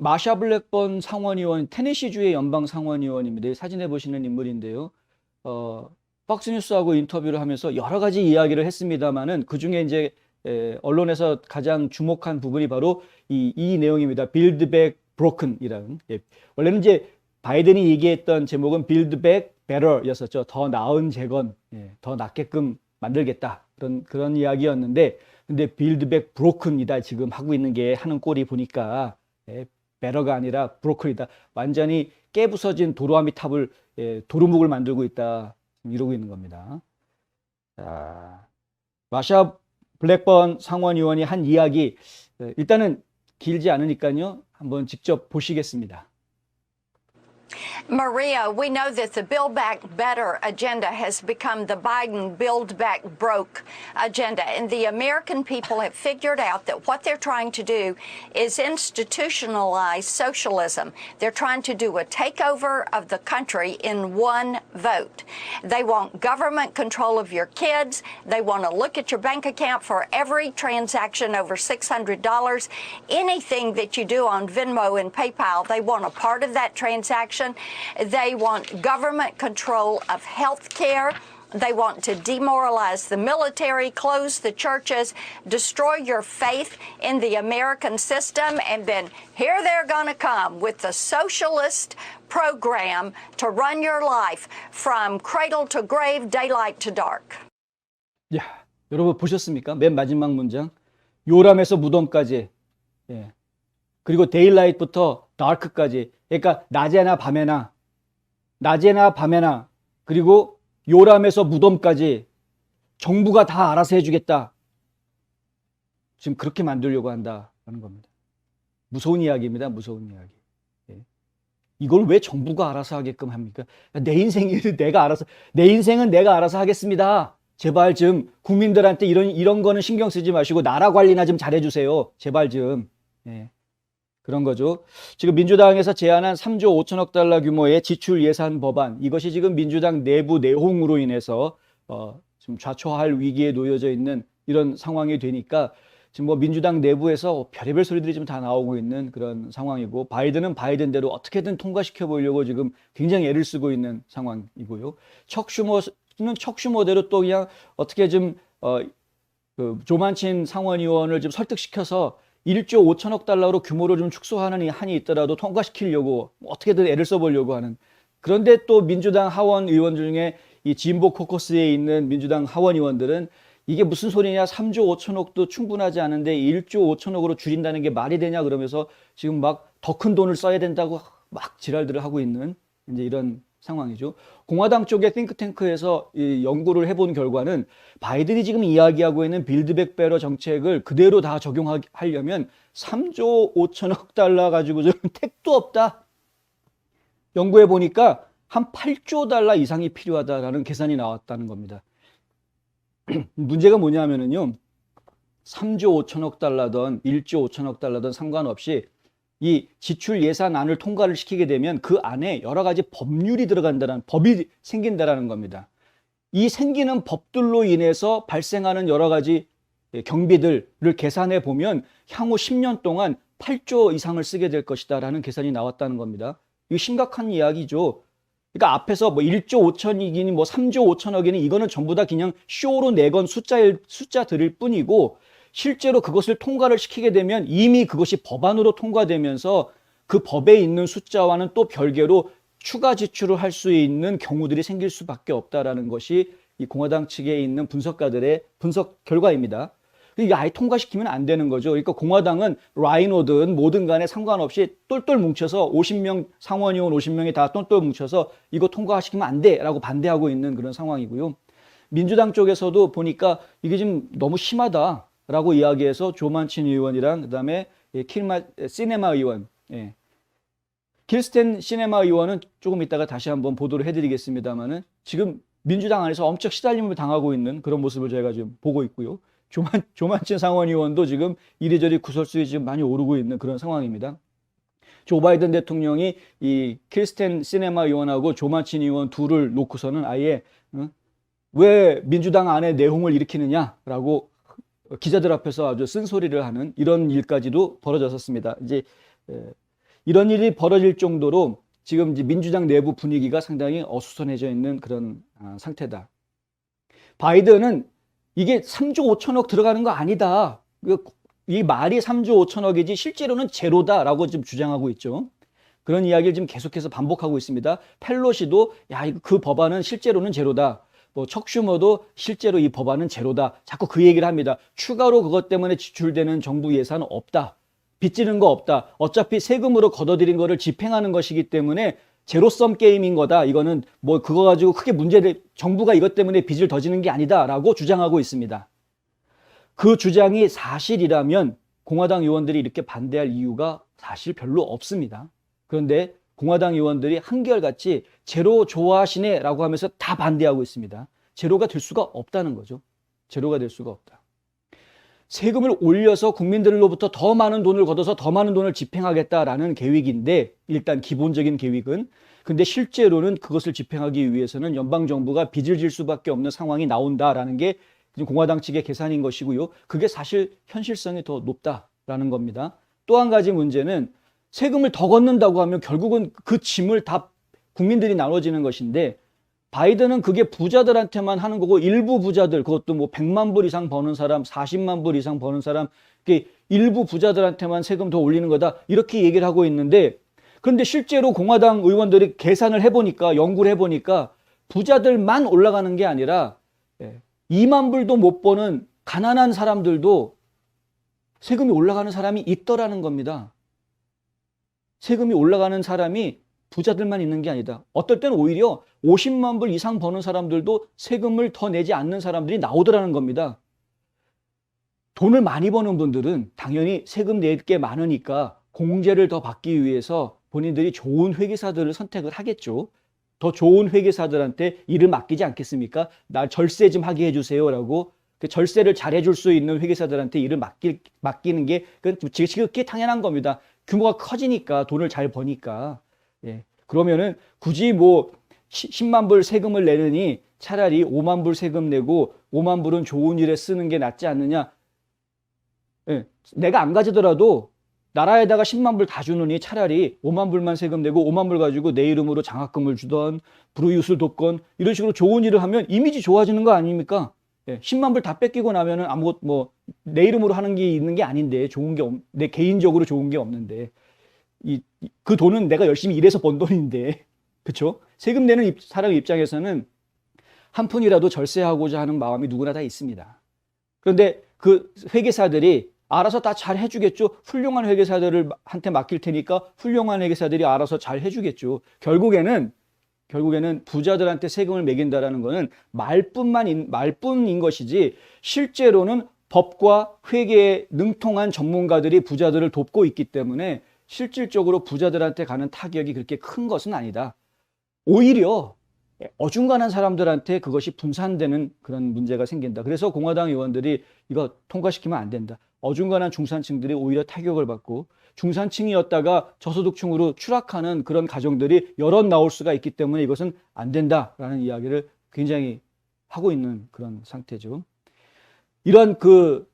마샤 블랙번 상원의원, 테네시주의 연방 상원의원입니다. 사진에 보시는 인물인데요. 폭스뉴스하고 인터뷰를 하면서 여러 가지 이야기를 했습니다만은 그 중에 이제 언론에서 가장 주목한 부분이 바로 이 내용입니다. Build Back Broken이라는. 원래는 이제 바이든이 얘기했던 제목은 Build Back Better였었죠. 더 나은 재건, 더 낫게끔 만들겠다. 그런 이야기였는데, 근데 Build Back Broken이다 지금 하고 있는 게 하는 꼴이 보니까 better가 아니라 broken이다. 완전히 깨부서진 도로아미 탑을 도루묵을 만들고 있다. 이러고 있는 겁니다. 자, 마샤 블랙번 상원의원이 한 이야기 일단은 길지 않으니까요. 한번 직접 보시겠습니다. Maria, we know that the Build Back Better agenda has become the Biden Build Back Broke agenda. And the American people have figured out that what they're trying to do is institutionalize socialism. They're trying to do a takeover of the country in one vote. They want government control of your kids. They want to look at your bank account for every transaction over $600. Anything that you do on Venmo and PayPal, they want a part of that transaction. They want government control of health care. They want to demoralize the military, close the churches, destroy your faith in the American system, and then here they're going to come with the socialist program to run your life from cradle to grave, daylight to dark. 야, 여러분 보셨습니까? 맨 마지막 문장. 요람에서 무덤까지. 그리고 데일라이트부터 다크까지. 그러니까 낮에나 밤에나 그리고 요람에서 무덤까지 정부가 다 알아서 해주겠다. 지금 그렇게 만들려고 한다는 겁니다. 무서운 이야기입니다. 무서운 이야기. 이걸 왜 정부가 알아서 하게끔 합니까? 내 인생은 내가 알아서 하겠습니다. 제발 좀 국민들한테 이런 거는 신경 쓰지 마시고 나라 관리나 좀 잘해주세요. 제발 좀. 그런 거죠. 지금 민주당에서 제안한 3조 5천억 달러 규모의 지출 예산 법안, 이것이 지금 민주당 내부 내홍으로 인해서 좀 좌초할 위기에 놓여져 있는 이런 상황이 되니까 지금 뭐 민주당 내부에서 별의별 소리들이 좀 다 나오고 있는 그런 상황이고, 바이든은 바이든대로 어떻게든 통과시켜 보려고 지금 굉장히 애를 쓰고 있는 상황이고요. 척슈머는 척슈머대로 또 그냥 어떻게 좀 그 조만친 상원의원을 좀 설득시켜서 1조 5천억 달러로 규모를 좀 축소하는 한이 있더라도 통과시키려고 어떻게든 애를 써보려고 하는. 그런데 또 민주당 하원 의원 중에 이 진보 코커스에 있는 민주당 하원 의원들은 이게 무슨 소리냐, 3조 5천억도 충분하지 않은데 1조 5천억으로 줄인다는 게 말이 되냐 그러면서 지금 막 더 큰 돈을 써야 된다고 막 지랄들을 하고 있는 이제 이런 상황이죠. 공화당 쪽의 띵크탱크에서 이 연구를 해본 결과는 바이든이 지금 이야기하고 있는 빌드백 베러 정책을 그대로 다 적용하려면 3조 5천억 달러 가지고 좀 택도 없다. 연구해 보니까 한 8조 달러 이상이 필요하다라는 계산이 나왔다는 겁니다. 문제가 뭐냐면은요, 3조 5천억 달러든 1조 5천억 달러든 상관없이 이 지출 예산안을 통과를 시키게 되면 그 안에 여러 가지 법률이 들어간다는, 법이 생긴다라는 겁니다. 이 생기는 법들로 인해서 발생하는 여러 가지 경비들을 계산해 보면 향후 10년 동안 8조 이상을 쓰게 될 것이다라는 계산이 나왔다는 겁니다. 이거 심각한 이야기죠. 그러니까 앞에서 뭐 1조 5천이니 뭐 3조 5천억이니 이거는 전부 다 그냥 쇼로 내건 숫자들일 뿐이고, 실제로 그것을 통과를 시키게 되면 이미 그것이 법안으로 통과되면서 그 법에 있는 숫자와는 또 별개로 추가 지출을 할 수 있는 경우들이 생길 수밖에 없다라는 것이 이 공화당 측에 있는 분석가들의 분석 결과입니다. 이게 아예 통과시키면 안 되는 거죠. 그러니까 공화당은 라이노든 뭐든 간에 상관없이 똘똘 뭉쳐서 50명, 상원의원 50명이 다 똘똘 뭉쳐서 이거 통과시키면 안 돼라고 반대하고 있는 그런 상황이고요. 민주당 쪽에서도 보니까 이게 좀 너무 심하다 라고 이야기해서 조만친 의원이랑 그다음에 시네마 의원, 길스텐 시네마 의원은 조금 이따가 다시 한번 보도를 해드리겠습니다만은 지금 민주당 안에서 엄청 시달림을 당하고 있는 그런 모습을 저희가 지금 보고 있고요. 조만친 상원의원도 지금 이리저리 구설수에 지금 많이 오르고 있는 그런 상황입니다. 조 바이든 대통령이 이 길스텐 시네마 의원하고 조만친 의원 둘을 놓고서는 아예 왜 민주당 안에 내홍을 일으키느냐라고 기자들 앞에서 아주 쓴소리를 하는 이런 일까지도 벌어졌었습니다. 이제 이런 일이 벌어질 정도로 지금 이제 민주당 내부 분위기가 상당히 어수선해져 있는 그런 상태다. 바이든은 이게 3조 5천억 들어가는 거 아니다. 이 말이 3조 5천억이지 실제로는 제로다라고 지금 주장하고 있죠. 그런 이야기를 지금 계속해서 반복하고 있습니다. 펠로시도 야, 그 법안은 실제로는 제로다. 뭐 척슈머도 실제로 이 법안은 제로다. 자꾸 그 얘기를 합니다. 추가로 그것 때문에 지출되는 정부 예산은 없다. 빚지는 거 없다. 어차피 세금으로 걷어들인 거를 집행하는 것이기 때문에 제로섬 게임인 거다. 이거는 뭐 그거 가지고 크게 문제를 정부가 이것 때문에 빚을 더 지는 게 아니다라고 주장하고 있습니다. 그 주장이 사실이라면 공화당 의원들이 이렇게 반대할 이유가 사실 별로 없습니다. 그런데 공화당 의원들이 한결같이 제로 좋아하시네라고 하면서 다 반대하고 있습니다. 제로가 될 수가 없다는 거죠. 제로가 될 수가 없다. 세금을 올려서 국민들로부터 더 많은 돈을 걷어서 더 많은 돈을 집행하겠다라는 계획인데 일단 기본적인 계획은 근데 실제로는 그것을 집행하기 위해서는 연방정부가 빚을 질 수밖에 없는 상황이 나온다라는 게 공화당 측의 계산인 것이고요. 그게 사실 현실성이 더 높다라는 겁니다. 또 한 가지 문제는 세금을 더 걷는다고 하면 결국은 그 짐을 다 국민들이 나눠지는 것인데 바이든은 그게 부자들한테만 하는 거고 일부 부자들 그것도 뭐 100만 불 이상 버는 사람 40만 불 이상 버는 사람 일부 부자들한테만 세금 더 올리는 거다 이렇게 얘기를 하고 있는데 그런데 실제로 공화당 의원들이 계산을 해보니까 연구를 해보니까 부자들만 올라가는 게 아니라 2만 불도 못 버는 가난한 사람들도 세금이 올라가는 사람이 있더라는 겁니다. 세금이 올라가는 사람이 부자들만 있는 게 아니다. 어떨 때는 오히려 50만 불 이상 버는 사람들도 세금을 더 내지 않는 사람들이 나오더라는 겁니다. 돈을 많이 버는 분들은 당연히 세금 낼 게 많으니까 공제를 더 받기 위해서 본인들이 좋은 회계사들을 선택을 하겠죠. 더 좋은 회계사들한테 일을 맡기지 않겠습니까? 나 절세 좀 하게 해주세요라고 그 절세를 잘 해줄 수 있는 회계사들한테 일을 맡기는 게 지극히 당연한 겁니다. 규모가 커지니까 돈을 잘 버니까. 예. 그러면은 굳이 뭐 10만 불 세금을 내느니 차라리 5만 불 세금 내고 5만 불은 좋은 일에 쓰는 게 낫지 않느냐. 예. 내가 안 가지더라도 나라에다가 10만 불 다 주느니 차라리 5만 불만 세금 내고 5만 불 가지고 내 이름으로 장학금을 주던 불우이웃을 돕건 이런 식으로 좋은 일을 하면 이미지 좋아지는 거 아닙니까? 예. 10만 불 다 뺏기고 나면은 아무것도 뭐 내 이름으로 하는 게 있는 게 아닌데 좋은 게 내 개인적으로 좋은 게 없는데 그 돈은 내가 열심히 일해서 번 돈인데 그렇죠? 세금 내는 사람 입장에서는 한 푼이라도 절세하고자 하는 마음이 누구나 다 있습니다. 그런데 그 회계사들이 알아서 다 잘 해주겠죠. 훌륭한 회계사들을 한테 맡길 테니까 훌륭한 회계사들이 알아서 잘 해주겠죠. 결국에는 부자들한테 세금을 매긴다라는 것은 말뿐인 것이지 실제로는 법과 회계에 능통한 전문가들이 부자들을 돕고 있기 때문에 실질적으로 부자들한테 가는 타격이 그렇게 큰 것은 아니다. 오히려 어중간한 사람들한테 그것이 분산되는 그런 문제가 생긴다. 그래서 공화당 의원들이 이거 통과시키면 안 된다. 어중간한 중산층들이 오히려 타격을 받고 중산층이었다가 저소득층으로 추락하는 그런 가정들이 여럿 나올 수가 있기 때문에 이것은 안 된다라는 이야기를 굉장히 하고 있는 그런 상태죠. 이런 그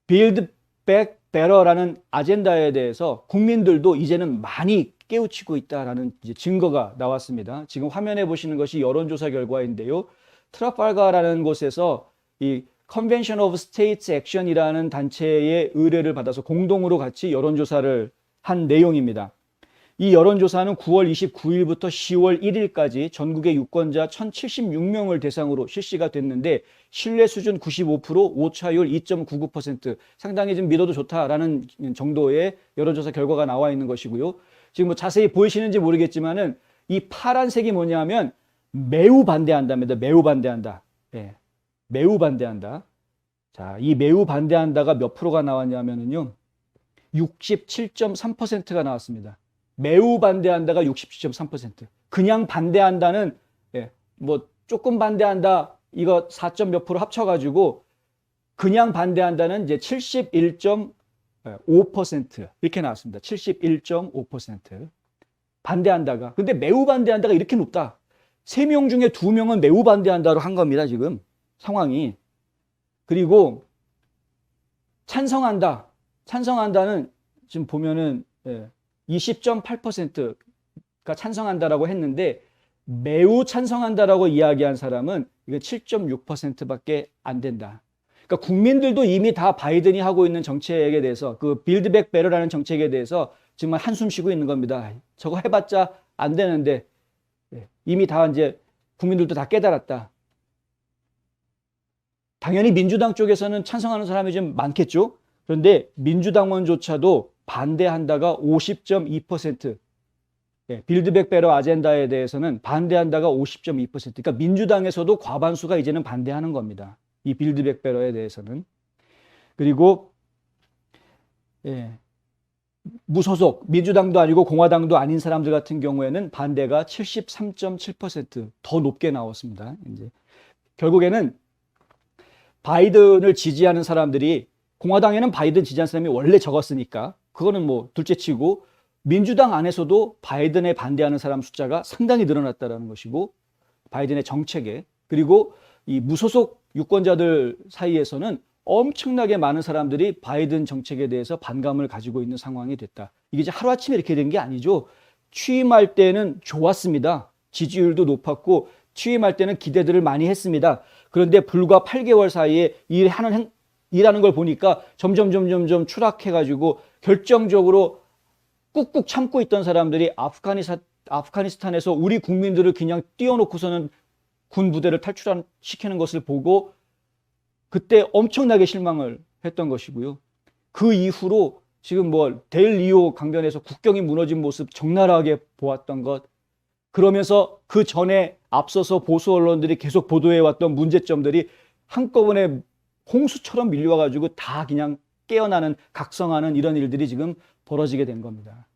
Build Back Better라는 아젠다에 대해서 국민들도 이제는 많이 깨우치고 있다라는 이제 증거가 나왔습니다. 지금 화면에 보시는 것이 여론조사 결과인데요. 트라팔가라는 곳에서 이 Convention of States Action이라는 단체의 의뢰를 받아서 공동으로 같이 여론조사를 한 내용입니다. 이 여론조사는 9월 29일부터 10월 1일까지 전국의 유권자 1076명을 대상으로 실시가 됐는데 신뢰 수준 95%, 오차율 2.99%, 상당히 좀 믿어도 좋다라는 정도의 여론조사 결과가 나와 있는 것이고요. 지금 뭐 자세히 보이시는지 모르겠지만은 이 파란색이 뭐냐면 매우 반대한답니다. 매우 반대한다. 예. 매우 반대한다. 자, 이 매우 반대한다가 몇 프로가 나왔냐면은요. 67.3%가 나왔습니다. 매우 반대한다가 67.3%. 그냥 반대한다는 뭐 조금 반대한다 이거 4점 몇 프로 합쳐가지고 그냥 반대한다는 이제 71.5% 이렇게 나왔습니다. 71.5% 반대한다가. 근데 매우 반대한다가 이렇게 높다. 3명 중에 2명은 매우 반대한다로 한 겁니다. 지금 상황이. 그리고 찬성한다는 지금 보면은 20.8%가 찬성한다라고 했는데 매우 찬성한다라고 이야기한 사람은 이건 7.6%밖에 안 된다. 그러니까 국민들도 이미 다 바이든이 하고 있는 정책에 대해서 그 빌드백 베터라는 정책에 대해서 정말 한숨 쉬고 있는 겁니다. 저거 해봤자 안 되는데 이미 다 이제 국민들도 다 깨달았다. 당연히 민주당 쪽에서는 찬성하는 사람이 좀 많겠죠. 그런데 민주당원조차도 반대한다가 50.2%, 빌드백 베터 아젠다에 대해서는 반대한다가 50.2%. 그러니까 민주당에서도 과반수가 이제는 반대하는 겁니다. 이 빌드백 베터에 대해서는. 그리고 무소속, 민주당도 아니고 공화당도 아닌 사람들 같은 경우에는 반대가 73.7%, 더 높게 나왔습니다. 이제 결국에는 바이든을 지지하는 사람들이, 공화당에는 바이든 지지하는 사람이 원래 적었으니까 그거는 뭐 둘째치고, 민주당 안에서도 바이든에 반대하는 사람 숫자가 상당히 늘어났다는 것이고, 바이든의 정책에, 그리고 이 무소속 유권자들 사이에서는 엄청나게 많은 사람들이 바이든 정책에 대해서 반감을 가지고 있는 상황이 됐다. 이게 이제 하루아침에 이렇게 된 게 아니죠. 취임할 때는 좋았습니다. 지지율도 높았고 취임할 때는 기대들을 많이 했습니다. 그런데 불과 8개월 사이에 일하는 걸 보니까 점점 추락해가지고 결정적으로 꾹꾹 참고 있던 사람들이 아프가니스탄에서 우리 국민들을 그냥 띄워놓고서는 군 부대를 탈출시키는 것을 보고 그때 엄청나게 실망을 했던 것이고요. 그 이후로 지금 뭐 델리오 강변에서 국경이 무너진 모습 적나라하게 보았던 것, 그러면서 그 전에 앞서서 보수 언론들이 계속 보도해왔던 문제점들이 한꺼번에 홍수처럼 밀려와가지고 다 그냥 깨어나는, 각성하는 이런 일들이 지금 벌어지게 된 겁니다.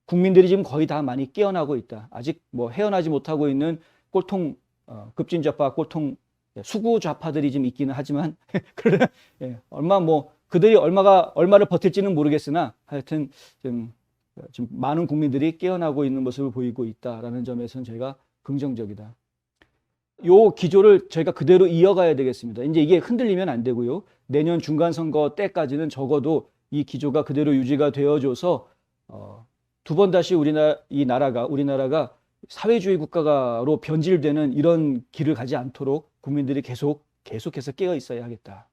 국민들이 지금 거의 다 많이 깨어나고 있다. 아직 뭐 헤어나지 못하고 있는 꼴통 급진좌파, 꼴통 수구 좌파들이 좀 있기는 하지만 그러나 그들이 얼마를 버틸지는 모르겠으나 하여튼 좀 많은 국민들이 깨어나고 있는 모습을 보이고 있다라는 점에서는 저희가 긍정적이다. 요 기조를 저희가 그대로 이어가야 되겠습니다. 이제 이게 흔들리면 안 되고요. 내년 중간선거 때까지는 적어도 이 기조가 그대로 유지가 되어줘서 두 번 다시 우리나라가 사회주의 국가로 변질되는 이런 길을 가지 않도록 국민들이 계속해서 깨어 있어야 하겠다.